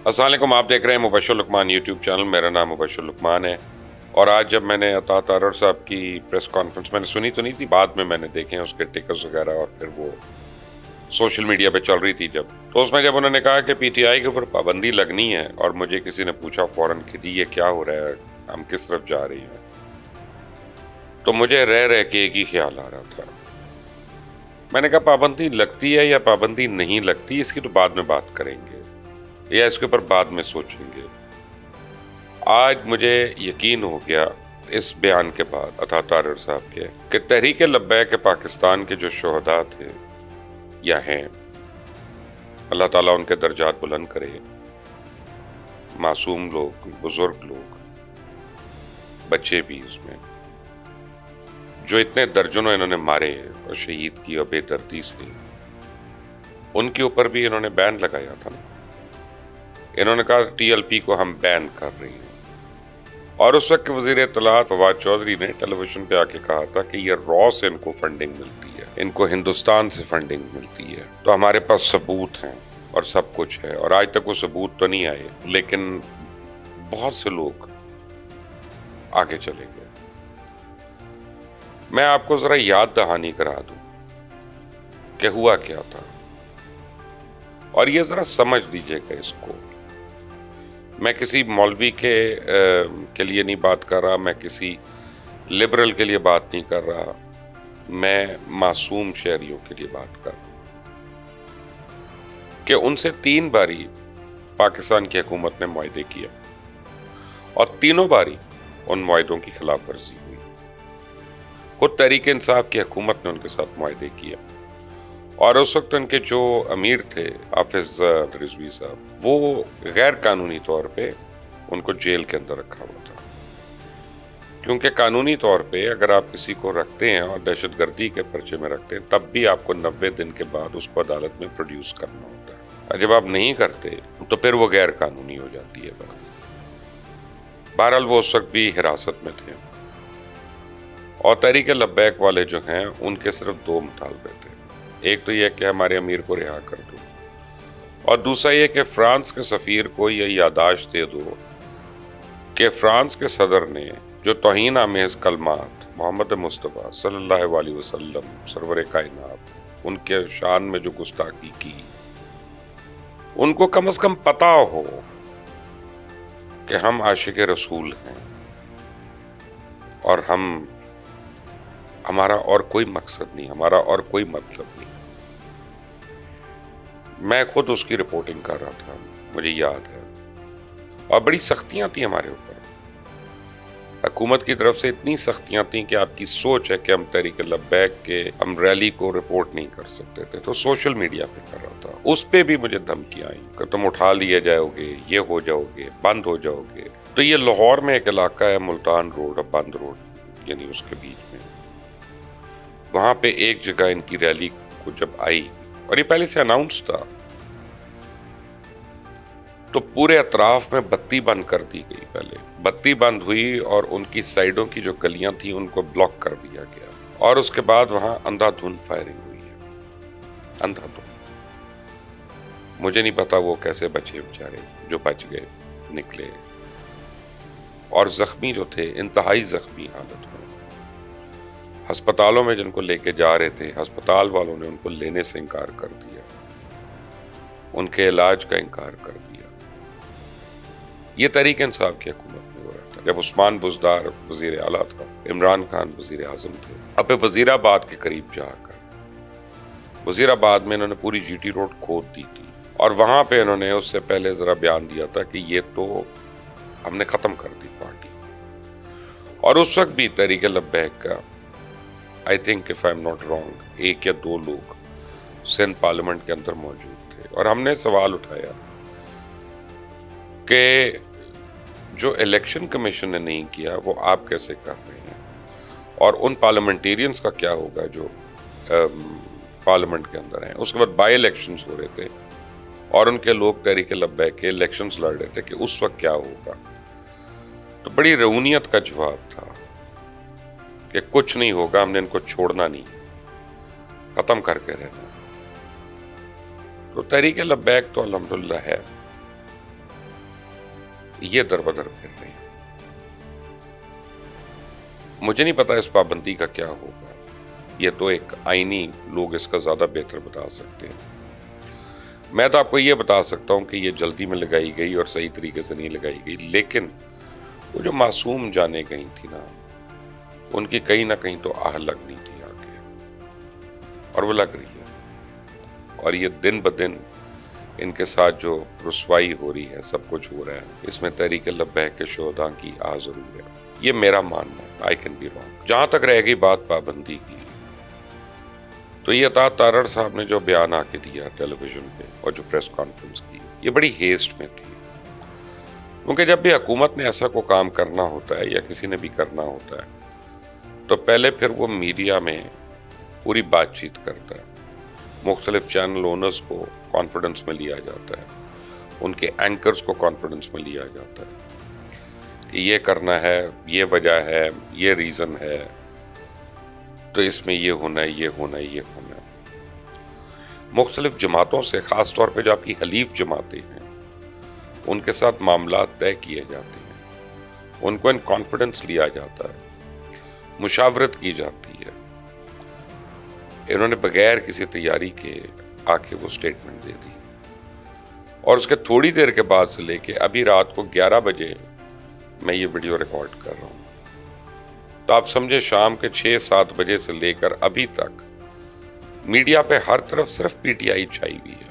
अस्सलाम वालेकुम, आप देख रहे हैं मुबश्शिर लुकमान यूट्यूब चैनल। मेरा नाम मुबश्शिर लुकमान है और आज जब मैंने अता तारर साहब की प्रेस कॉन्फ्रेंस मैंने सुनी तो नहीं थी, बाद में मैंने देखे हैं उसके टिकर्स वगैरह और फिर वो सोशल मीडिया पे चल रही थी तो उसमें जब उन्होंने कहा कि पीटीआई के ऊपर पाबंदी लगनी है और मुझे किसी ने पूछा फौरन कि जी ये क्या हो रहा है, हम किस तरफ जा रही हैं, तो मुझे रह रह के एक ही ख्याल आ रहा था। मैंने कहा पाबंदी लगती है या पाबंदी नहीं लगती इसकी तो बाद में बात करेंगे या इसके ऊपर बाद में सोचेंगे। आज मुझे यकीन हो गया इस बयान के बाद अता तारर साहब के कि तहरीक लब्बैक पाकिस्तान के जो शोहदा थे या हैं, अल्लाह ताला उनके दर्जात बुलंद करे। मासूम लोग, बुजुर्ग लोग, बच्चे भी इसमें, जो इतने दर्जनों इन्होंने मारे और शहीद किया बेदर्दी से, उनके ऊपर भी इन्होंने बैन लगाया था ना। इन्होंने कहा टीएलपी को हम बैन कर रही हैं और उस वक्त वज़ीर इत्तलात फवाद चौधरी ने टेलीविजन पे आके कहा था कि ये रॉ से इनको फंडिंग मिलती है, इनको हिंदुस्तान से फंडिंग मिलती है। तो हमारे पास सबूत हैं और सब कुछ है और आज तक वो सबूत तो नहीं आए, लेकिन बहुत से लोग आगे चले गए। मैं आपको जरा याद दहानी करा दूं कि हुआ क्या था और ये जरा समझ लीजिएगा इसको। मैं किसी मौलवी के लिए नहीं बात कर रहा, मैं किसी लिबरल के लिए बात नहीं कर रहा, मैं मासूम शहरियों के लिए बात कर रहा कि उनसे 3 बारी पाकिस्तान की हुकूमत ने मुआहदे किया और तीनों बारी उन मुआहदों की खिलाफ वर्जी हुई। खुद तहरीक इंसाफ की हुकूमत ने उनके साथ मुआहदे किया और उस वक्त उनके जो अमीर थे हाफिज रिजवी साहब, वो गैर कानूनी तौर पे उनको जेल के अंदर रखा हुआ था, क्योंकि कानूनी तौर पे अगर आप किसी को रखते हैं और दहशतगर्दी के पर्चे में रखते हैं तब भी आपको 90 दिन के बाद उसको अदालत में प्रोड्यूस करना होता है और जब आप नहीं करते तो फिर वो गैर कानूनी हो जाती है बात। बहरहाल वो उस वक्त भी हिरासत में थे और तहरीक लब्बैक वाले जो हैं उनके सिर्फ 2 मुतालबे थे। एक तो यह कि हमारे अमीर को रिहा कर दो और दूसरा यह कि फ्रांस के सफीर को यह याददाश्त दे दो कि फ्रांस के सदर ने जो तौहीन आमेज कलमात मोहम्मद मुस्तफ़ा सल्लल्लाहु अलैहि वसल्लम सरवर कायनात उनके शान में जो गुस्ताखी की, उनको कम से कम पता हो कि हम आशिक रसूल हैं और हमारा और कोई मकसद नहीं, हमारा और कोई मतलब नहीं। मैं खुद उसकी रिपोर्टिंग कर रहा था, मुझे याद है, और बड़ी सख्तियां थी हमारे ऊपर। हुकूमत की तरफ से इतनी सख्तियां थी कि आपकी सोच है कि हम तहरीक लब्बैक के हम रैली को रिपोर्ट नहीं कर सकते थे, तो सोशल मीडिया पे कर रहा था। उस पे भी मुझे धमकियां आई कि तुम उठा लिए जाओगे, ये हो जाओगे, बंद हो जाओगे। तो ये लाहौर में एक इलाका है मुल्तान रोड और बंद रोड, यानी उसके बीच में, वहां पे एक जगह इनकी रैली को जब आई और ये पहले से अनाउंस था, तो पूरे अतराफ में बत्ती बंद कर दी गई। पहले बत्ती बंद हुई और उनकी साइडों की जो गलियां थी उनको ब्लॉक कर दिया गया और उसके बाद वहां अंधाधुंध फायरिंग हुई है, अंधाधुंध। मुझे नहीं पता वो कैसे बचे बेचारे, जो बच गए निकले, और जख्मी जो थे इंतहाई जख्मी हालत में अस्पतालों में जिनको लेके जा रहे थे, अस्पताल वालों ने उनको लेने से इनकार कर दिया, उनके इलाज का इनकार कर दिया। ये तहरीक इंसाफ की हुकूमत में हो रहा था जब उस्मान बुज़दार वज़ीर आला था, इमरान खान वज़ीर आज़म थे। अब वज़ीराबाद के करीब जाकर वज़ीराबाद में इन्होंने पूरी जीटी रोड खोद दी थी और वहां पे इन्होंने उससे पहले जरा बयान दिया था कि ये तो हमने खत्म कर दी पार्टी। और उस वक्त भी तहरीक लब्बैक का I think if I am not wrong 1 या 2 लोग सिंध पार्लियामेंट के अंदर मौजूद थे और हमने सवाल उठाया कि जो इलेक्शन कमीशन ने नहीं किया वो आप कैसे कर रहे हैं, और उन पार्लियामेंटेरियंस का क्या होगा जो पार्लियामेंट के अंदर हैं। उसके बाद बाई इलेक्शंस हो रहे थे और उनके लोग तहरीक लब्बैक के इलेक्शंस लड़ रहे थे कि उस वक्त क्या होगा। तो बड़ी रऊनियत का जवाब था कि कुछ नहीं होगा, हमने इनको छोड़ना नहीं, खत्म करके रहना। तो तहरीक लब्बैक तो अल्हम्दुलिल्लाह है ये दरबदर फिर रहे हैं। मुझे नहीं पता इस पाबंदी का क्या होगा, ये तो एक आईनी लोग इसका ज़्यादा बेहतर बता सकते हैं। मैं तो आपको ये बता सकता हूँ कि ये जल्दी में लगाई गई और सही तरीके से नहीं लगाई गई, लेकिन वो जो मासूम जाने गई थी ना, उनकी कहीं ना कहीं तो आह लगनी थी आगे, और वो लग रही है। और ये दिन ब दिन इनके साथ जो रुसवाई हो रही है, सब कुछ हो रहा है, इसमें तहरीक लब्बैक के शोधा की आ जरूर है। ये मेरा मानना है, आई कैन बी रॉन्ग। जहां तक रह गई बात पाबंदी की, तो ये अता तारड़ साहब ने जो बयान आके दिया टेलीविजन पे और जो प्रेस कॉन्फ्रेंस की, ये बड़ी हेस्ट में थी। क्योंकि जब भी हुकूमत ने ऐसा को काम करना होता है या किसी ने भी करना होता है, तो पहले फिर वो मीडिया में पूरी बातचीत करता है, मुख्तलिफ चैनल ओनर्स को कॉन्फिडेंस में लिया जाता है, उनके एंकर्स को कॉन्फिडेंस में लिया जाता है कि ये करना है, ये वजह है, ये रीज़न है, तो इसमें ये होना है, ये होना है, ये होना है। मुख्तलिफ जमातों से, ख़ास तौर पे जो आपकी हलीफ जमातें हैं, उनके साथ मामला तय किए जाते हैं, उनको इन कॉन्फिडेंस लिया जाता है, मुशावरत की जाती है। इन्होंने बगैर किसी तैयारी के आके वो स्टेटमेंट दे दी, और उसके थोड़ी देर के बाद से लेके अभी रात को 11 बजे मैं ये वीडियो रिकॉर्ड कर रहा हूँ, तो आप समझे शाम के 6-7 बजे से लेकर अभी तक मीडिया पे हर तरफ सिर्फ पीटीआई छाई हुई है।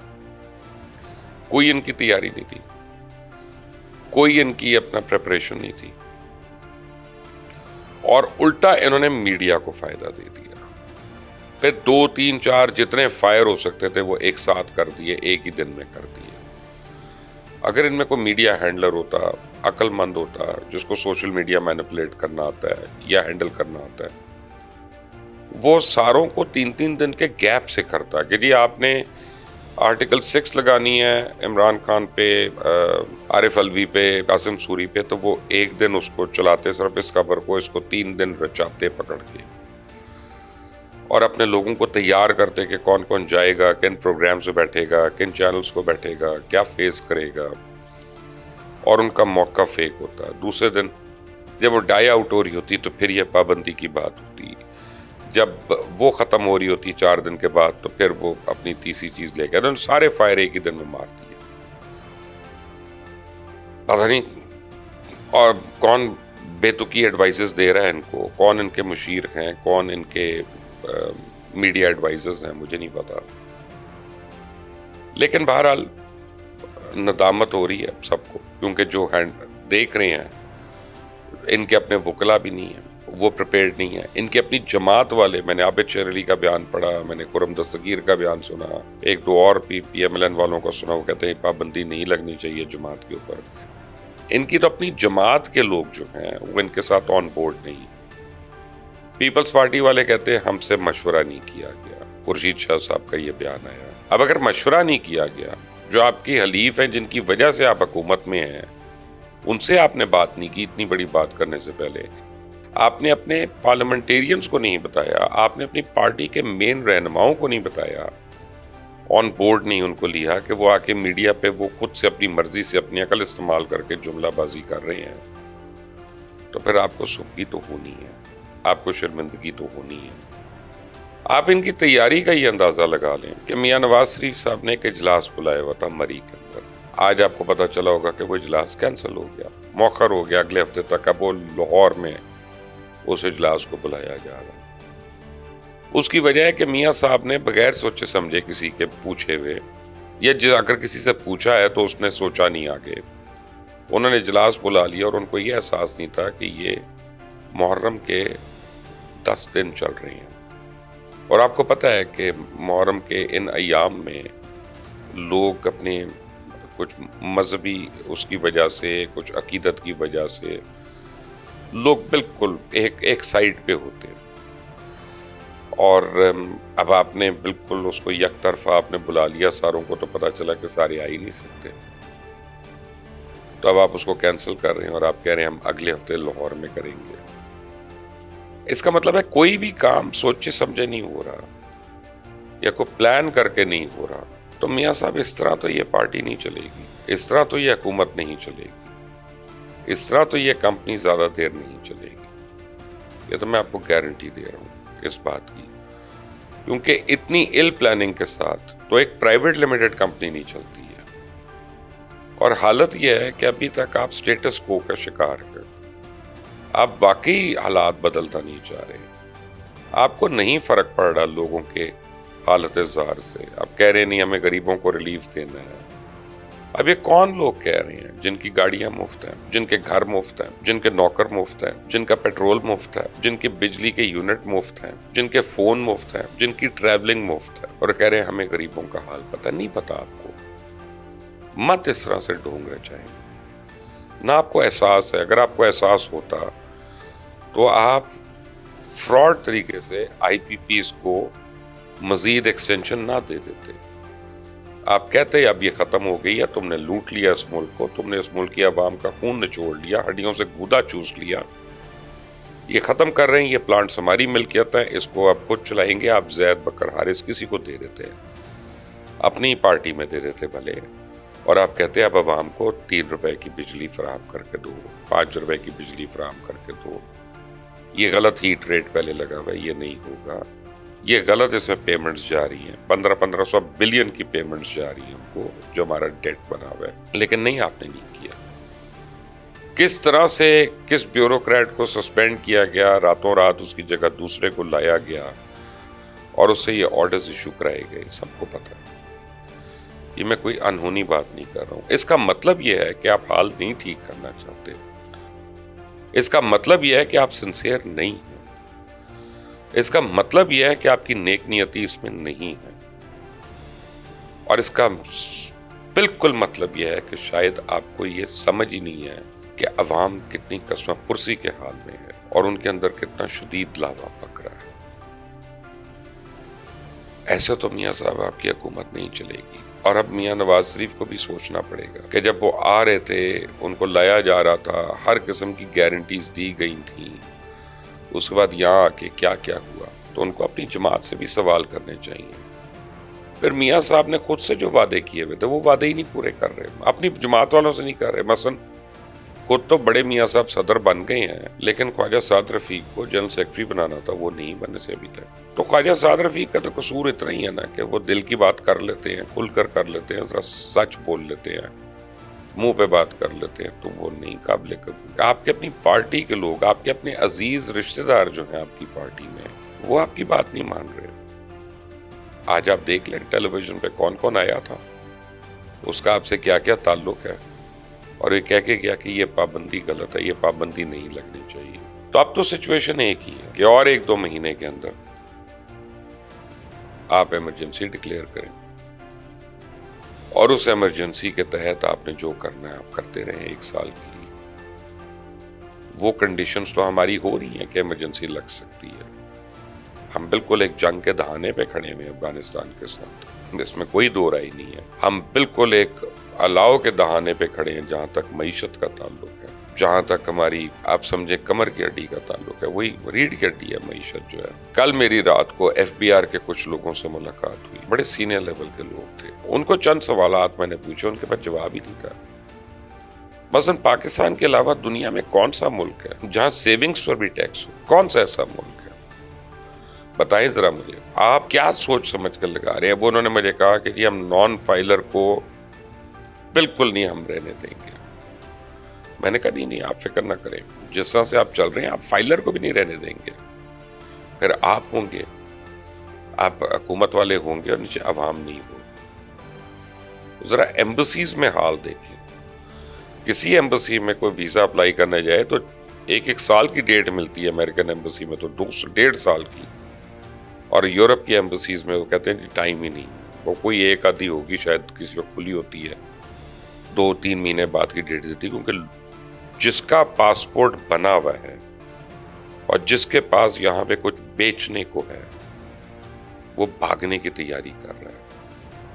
कोई इनकी तैयारी नहीं थी, कोई इनकी अपना प्रिपरेशन नहीं थी, और उल्टा इन्होंने मीडिया को फायदा दे दिया। फिर 2-3-4 जितने फायर हो सकते थे वो एक साथ कर दिए, एक ही दिन में कर दिए। अगर इनमें कोई मीडिया हैंडलर होता, अक्लमंद होता, जिसको सोशल मीडिया मैनिपुलेट करना आता है या हैंडल करना आता है, वो सारों को 3-3 दिन के गैप से करता कि जी आपने आर्टिकल 6 लगानी है इमरान खान पे, आरिफ अलवी पे, कासिम सूरी पे, तो वो एक दिन उसको चलाते सिर्फ इस खबर को, इसको 3 दिन रचाते पकड़ के, और अपने लोगों को तैयार करते कि कौन कौन जाएगा, किन प्रोग्राम से बैठेगा, किन चैनल्स को बैठेगा, क्या फेस करेगा, और उनका मौका फेक होता। दूसरे दिन जब वो डाई आउट हो रही होती तो फिर ये पाबंदी की बात होती, जब वो ख़त्म हो रही होती 4 दिन के बाद, तो फिर वो अपनी तीसरी चीज़ लेकर, तो सारे फायर एक ही दिन में मार दिए। पता नहीं और कौन बेतुकी एडवाइसेस दे रहा है इनको, कौन इनके मुशीर हैं, कौन इनके मीडिया एडवाइजर्स हैं, मुझे नहीं पता। लेकिन बहरहाल नदामत हो रही है सबको, क्योंकि जो देख रहे हैं, इनके अपने वकला भी नहीं है, वो प्रिपेयर्ड नहीं है। इनके अपनी जमात वाले, मैंने आबिद शेर अली का बयान पढ़ा, मैंने खुरम दस्तगीर का बयान सुना, 1-2 और PMLN वालों का सुना, वो कहते हैं पाबंदी नहीं लगनी चाहिए जमात के ऊपर। इनकी तो अपनी जमात के लोग जो हैं वो इनके साथ ऑन बोर्ड नहीं। पीपल्स पार्टी वाले कहते हैं हमसे मशवरा नहीं किया गया, खुर्शीद शाह साहब का ये बयान आया। अब अगर मशवरा नहीं किया गया, जो आपकी हलीफ हैं, जिनकी वजह से आप हुकूमत में हैं, उनसे आपने बात नहीं की, इतनी बड़ी बात करने से पहले आपने अपने पार्लियामेंटेरियंस को नहीं बताया, आपने अपनी पार्टी के मेन रहनुमाओं को नहीं बताया, ऑन बोर्ड नहीं उनको लिया कि वो आके मीडिया पे वो खुद से अपनी मर्जी से अपनी अकल इस्तेमाल करके जुमलाबाजी कर रहे हैं, तो फिर आपको सुखी तो होनी है, आपको शर्मिंदगी तो होनी है। आप इनकी तैयारी का ये अंदाजा लगा लें कि मियां नवाज शरीफ साहब ने एक इजलास बुलाया हुआ था मरी के अंदर। आज आपको पता चला होगा कि वो इजलास कैंसिल हो गया, मौखर हो गया, अगले हफ्ते तक। अब वो लाहौर में उस इजलास को बुलाया जा रहा है। उसकी वजह है कि मियां साहब ने बगैर सोचे समझे किसी के पूछे हुए, या अगर किसी से पूछा है तो उसने सोचा नहीं आगे, उन्होंने इजलास बुला लिया, और उनको ये एहसास नहीं था कि ये मुहर्रम के 10 दिन चल रहे हैं। और आपको पता है कि मुहर्रम के इन अयाम में लोग अपने कुछ मजहबी उसकी वजह से, कुछ अकीदत की वजह से लोग बिल्कुल एक साइड पे होते हैं, और अब आपने बिल्कुल उसको एक तरफा आपने बुला लिया सारों को, तो पता चला कि सारे आ ही नहीं सकते, तो अब आप उसको कैंसिल कर रहे हैं और आप कह रहे हैं हम अगले हफ्ते लाहौर में करेंगे। इसका मतलब है कोई भी काम सोचे समझे नहीं हो रहा या कोई प्लान करके नहीं हो रहा। तो मियां साहब, इस तरह तो ये पार्टी नहीं चलेगी, इस तरह तो ये हुकूमत नहीं चलेगी। इस तरह तो ये कंपनी ज़्यादा देर नहीं चलेगी, ये तो मैं आपको गारंटी दे रहा हूँ इस बात की, क्योंकि इतनी इल प्लानिंग के साथ तो एक प्राइवेट लिमिटेड कंपनी नहीं चलती है। और हालत यह है कि अभी तक आप स्टेटस को का शिकार हैं, आप वाकई हालात बदलता नहीं जा रहे, आपको नहीं फर्क पड़ रहा लोगों के हालत ज़ार से। आप कह रहे नहीं हमें गरीबों को रिलीफ देना है। अब ये कौन लोग कह रहे हैं जिनकी गाड़ियां मुफ्त हैं, जिनके घर मुफ्त हैं, जिनके नौकर मुफ्त हैं, जिनका पेट्रोल मुफ्त है, जिनके बिजली के यूनिट मुफ्त हैं, जिनके फोन मुफ्त हैं, जिनकी ट्रैवलिंग मुफ्त है, और कह रहे हैं हमें गरीबों का हाल पता नहीं। पता आपको मत इस तरह से ढोंग रहे चाहिए ना। आपको एहसास है, अगर आपको एहसास होता तो आप फ्रॉड तरीके से IPPs को मजीद एक्सटेंशन ना दे देते। आप कहते अब ये खत्म हो गई है, तुमने लूट लिया इस मुल्क को, तुमने इस मुल्क की आवाम का खून निचोड़ लिया, हड्डियों से गूदा चूस लिया, ये खत्म कर रहे हैं, ये प्लांट्स हमारी मिल्कियत है, इसको आप खुद चलाएंगे। आप जैद बकर हारिस किसी को दे देते हैं, अपनी पार्टी में दे देते भले, और आप कहते हैं अब आवाम को 3 रुपए की बिजली फराहम करके दो, 5 रुपए की बिजली फराहम करके दो। ये गलत हीट रेट पहले लगा हुआ है, ये नहीं होगा, ये गलत इसमें पेमेंट्स जा रही हैं, 1500 बिलियन की पेमेंट्स जा रही हैं हमको, जो हमारा डेट बना हुआ है। लेकिन नहीं, आपने नहीं किया। किस तरह से किस ब्यूरोक्रेट को सस्पेंड किया गया, रातों रात उसकी जगह दूसरे को लाया गया और उससे ये ऑर्डर्स इशू कराए गए, सबको पता है। ये मैं कोई अनहोनी बात नहीं कर रहा हूं। इसका मतलब यह है कि आप हाल नहीं ठीक करना चाहते, इसका मतलब यह है कि आप सिंसियर नहीं हैं, इसका मतलब यह है कि आपकी नेक नियति इसमें नहीं है, और इसका बिल्कुल मतलब यह है कि शायद आपको यह समझ ही नहीं है कि अवाम कितनी कसम पुरसी के हाल में है और उनके अंदर कितना शदीद लावा पक रहा है। ऐसे तो मियां साहब आपकी हुकूमत नहीं चलेगी। और अब मियां नवाज शरीफ को भी सोचना पड़ेगा कि जब वो आ रहे थे, उनको लाया जा रहा था, हर किस्म की गारंटीज दी गई थी, उसके बाद यहाँ आके क्या क्या हुआ, तो उनको अपनी जमात से भी सवाल करने चाहिए। फिर मियाँ साहब ने खुद से जो वादे किए हुए थे वो वादे ही नहीं पूरे कर रहे, अपनी जमात वालों से नहीं कर रहे। मसलन खुद तो बड़े मियाँ साहब सदर बन गए हैं, लेकिन ख्वाजा साद रफीक को जनरल सेक्रेटरी बनाना था, वो नहीं बनने से अभी तक। तो ख्वाजा साद रफीक का तो कसूर इतना ही है ना कि वो दिल की बात कर लेते हैं, खुलकर कर लेते हैं, जरा सच बोल लेते हैं, मुंह पे बात कर लेते हैं, तो वो नहीं काबिल कबूल। आपके अपनी पार्टी के लोग, आपके अपने अजीज रिश्तेदार जो हैं आपकी पार्टी में, वो आपकी बात नहीं मान रहे। आज आप देख लें टेलीविजन पे कौन कौन आया था, उसका आपसे क्या क्या ताल्लुक है, और ये कह के गया कि ये पाबंदी गलत है, ये पाबंदी नहीं लगनी चाहिए। तो अब तो सिचुएशन एक ही है कि और 1-2 महीने के अंदर आप इमरजेंसी डिक्लेयर करें, और उस इमरजेंसी के तहत आपने जो करना है आप करते रहें 1 साल के लिए। वो कंडीशंस तो हमारी हो रही हैं कि इमरजेंसी लग सकती है। हम बिल्कुल एक जंग के दहाने पे खड़े हुए हैं अफगानिस्तान के साथ, इसमें कोई दो राय नहीं है। हम बिल्कुल एक अलाव के दहाने पे खड़े हैं जहां तक मईशत का ताल्लुक है, जहां तक हमारी आप समझे कमर की हड्डी का ताल्लुक है, वही रीढ़ की हड्डी है मईशत जो है। कल मेरी रात को FBR के कुछ लोगों से मुलाकात हुई, बड़े सीनियर लेवल के लोग थे, उनको चंद सवालात मैंने पूछे, उनके पास जवाब ही नहीं था। मसलन पाकिस्तान के अलावा दुनिया में कौन सा मुल्क है जहां सेविंग्स पर भी टैक्स हो? कौन सा ऐसा मुल्क है? बताएं जरा मुझे, आप क्या सोच समझ कर लगा रहे हैं? वो उन्होंने मुझे कहा कि जी हम नॉन फाइलर को बिल्कुल नहीं हम रहने देंगे। मैंने कहा नहीं, आप फिक्र ना करें, जिस तरह से आप चल रहे हैं आप फाइलर को भी नहीं रहने देंगे। फिर आप होंगे, आप हुकूमत वाले होंगे और नीचे अवाम नहीं होगी। जरा एम्बसीज में हाल देखें, किसी एम्बसी में कोई वीजा अप्लाई करने जाए तो 1-1 साल की डेट मिलती है, अमेरिकन एम्बसी में तो 2-1.5 साल की, और यूरोप की एम्बसीज में वो कहते हैं टाइम ही नहीं। वो कोई एक आधी होगी शायद, किसी वक्त खुली होती है, 2-3 महीने बाद की डेट देती, क्योंकि जिसका पासपोर्ट बना हुआ है और जिसके पास यहाँ पे कुछ बेचने को है, वो भागने की तैयारी कर रहा है।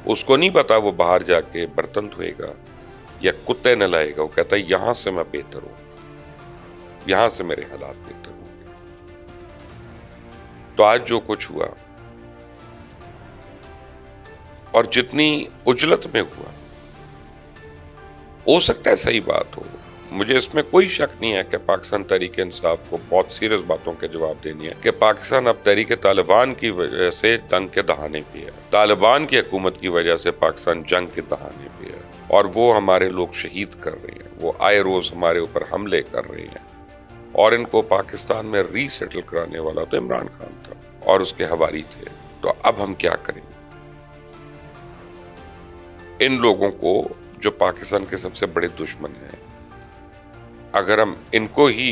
उसको नहीं पता वो बाहर जाके बर्तन धोएगा या कुत्ते नहलाएगा, वो कहता है यहां से मैं बेहतर हूं, यहां से मेरे हालात बेहतर होंगे। तो आज जो कुछ हुआ और जितनी उजलत में हुआ, हो सकता है सही बात हो, मुझे इसमें कोई शक नहीं है कि पाकिस्तान तहरीक इंसाफ को बहुत सीरियस बातों के जवाब देनी है कि पाकिस्तान अब तहरीक तालिबान की वजह से जंग के दहाने पे है, तालिबान की हुकूमत की वजह से पाकिस्तान जंग के दहाने पे है और वो हमारे लोग शहीद कर रहे हैं, वो आए रोज हमारे ऊपर हमले कर रहे हैं और इनको पाकिस्तान में रीसेटल कराने वाला तो इमरान खान था और उसके हवारी थे। तो अब हम क्या करें? इन लोगों को जो पाकिस्तान के सबसे बड़े दुश्मन हैं, अगर हम इनको ही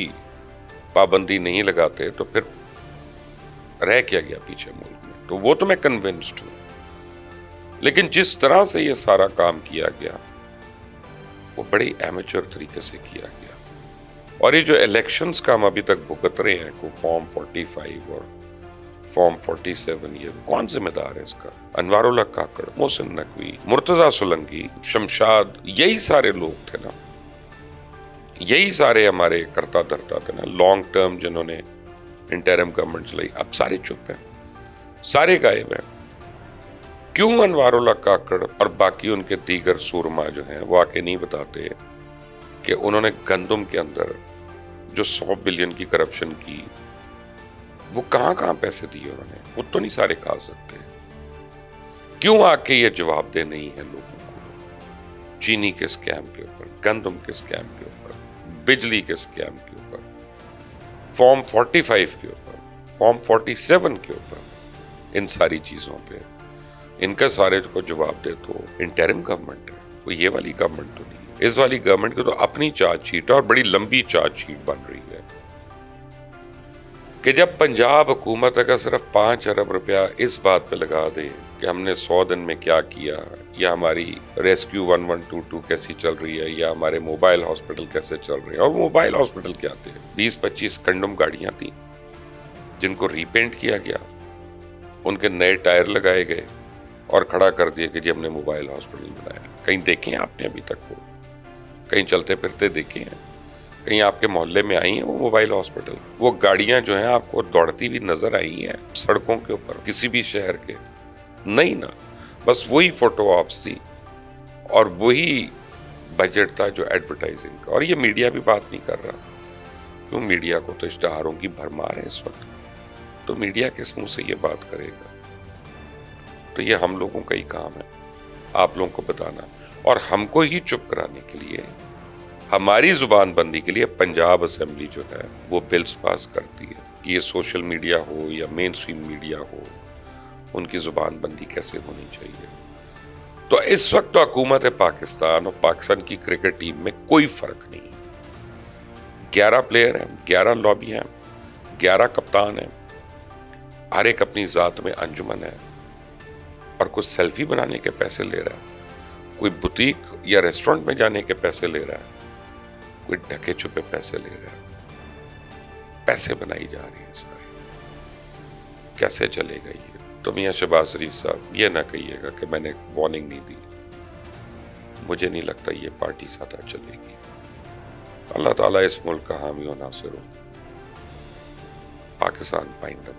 पाबंदी नहीं लगाते तो फिर रह क्या गया पीछे मुल्क में? तो वो तो मैं कन्विंस्ड हूं, लेकिन जिस तरह से ये सारा काम किया गया वो बड़ी एमेच्योर तरीके से किया गया। और ये जो इलेक्शंस का हम अभी तक भुगत रहे हैं, को फॉर्म 45 और फॉर्म 47, ये कौन जिम्मेदार है इसका? अनवारुल्लाह काकड़, मोहसिन नकवी, मुर्तजा सोलंकी, शमशाद, यही सारे लोग थे ना, यही सारे हमारे करता धरता थे ना, लॉन्ग टर्म जिन्होंने इंटरिम गवर्नमेंट चलाई। अब सारे चुप हैं, सारे गायब हैं। क्यों अनवारुल्लाह काकड़ और बाकी उनके दीगर सूरमा जो हैं वो आके नहीं बताते कि उन्होंने गंदम के अंदर जो 100 बिलियन की करप्शन की, वो कहां कहां पैसे दिए उन्होंने? वो तो नहीं सारे कहा सकते। क्यों आके ये जवाब दे नहीं है लोगों को? चीनी के स्कैम के ऊपर, गंदम के स्कैम के ऊपर, बिजली के स्कैम के ऊपर, फॉर्म 45 के ऊपर, फॉर्म 47 के ऊपर, इन सारी चीजों पे इनका सारे को जवाब दे तो इंटरिम गवर्नमेंट है, वो ये वाली गवर्नमेंट तो नहीं। इस वाली गवर्नमेंट की तो अपनी चार्जशीट है और बड़ी लंबी चार्जशीट बन रही है कि जब पंजाब हुकूमत अगर सिर्फ 5 अरब रुपया इस बात पे लगा दे कि हमने 100 दिन में क्या किया, या हमारी रेस्क्यू 1122 कैसी चल रही है, या हमारे मोबाइल हॉस्पिटल कैसे चल रहे हैं। और मोबाइल हॉस्पिटल क्या थे? 20-25 कंडम गाड़ियां थी जिनको रीपेंट किया गया, उनके नए टायर लगाए गए और खड़ा कर दिया कि जी हमने मोबाइल हॉस्पिटल बनाया। कहीं देखे हैं आपने अभी तक? वो कहीं चलते फिरते देखे हैं? कहीं आपके मोहल्ले में आई हैं वो मोबाइल हॉस्पिटल? वो गाड़ियां जो हैं आपको दौड़ती हुई नजर आई हैं सड़कों के ऊपर किसी भी शहर के? नहीं ना, बस वही फोटो ऑप्स थी और वही बजट था जो एडवर्टाइजिंग का। और ये मीडिया भी बात नहीं कर रहा, क्यों? मीडिया को तो इश्तहारों की भरमार है इस वक्त, तो मीडिया किस मुंह से ये बात करेगा? तो ये हम लोगों का ही काम है आप लोगों को बताना, और हमको ही चुप कराने के लिए, हमारी जुबान बंदी के लिए पंजाब असेंबली जो है वो बिल्स पास करती है कि ये सोशल मीडिया हो या मेन स्ट्रीम मीडिया हो, उनकी जुबान बंदी कैसे होनी चाहिए। तो इस वक्त तो हुकूमत पाकिस्तान और पाकिस्तान की क्रिकेट टीम में कोई फर्क नहीं। 11 प्लेयर हैं, 11 लॉबी हैं, 11 कप्तान हैं, हर एक अपनी जात में अंजुमन है और कुछ सेल्फी बनाने के पैसे ले रहा है, कोई बुटीक या रेस्टोरेंट में जाने के पैसे ले रहा है, कोई ढके छुपे पैसे ले रहा है। पैसे बनाई जा रही है सारी, कैसे चलेगा ये? तो मियां शहबाज शरीफ साहब ये ना कहिएगा कि मैंने वार्निंग नहीं दी, मुझे नहीं लगता ये पार्टी सादा चलेगी। अल्लाह ताला इस मुल्क का हामी और नासिर हो। पाकिस्तान पाइंदा।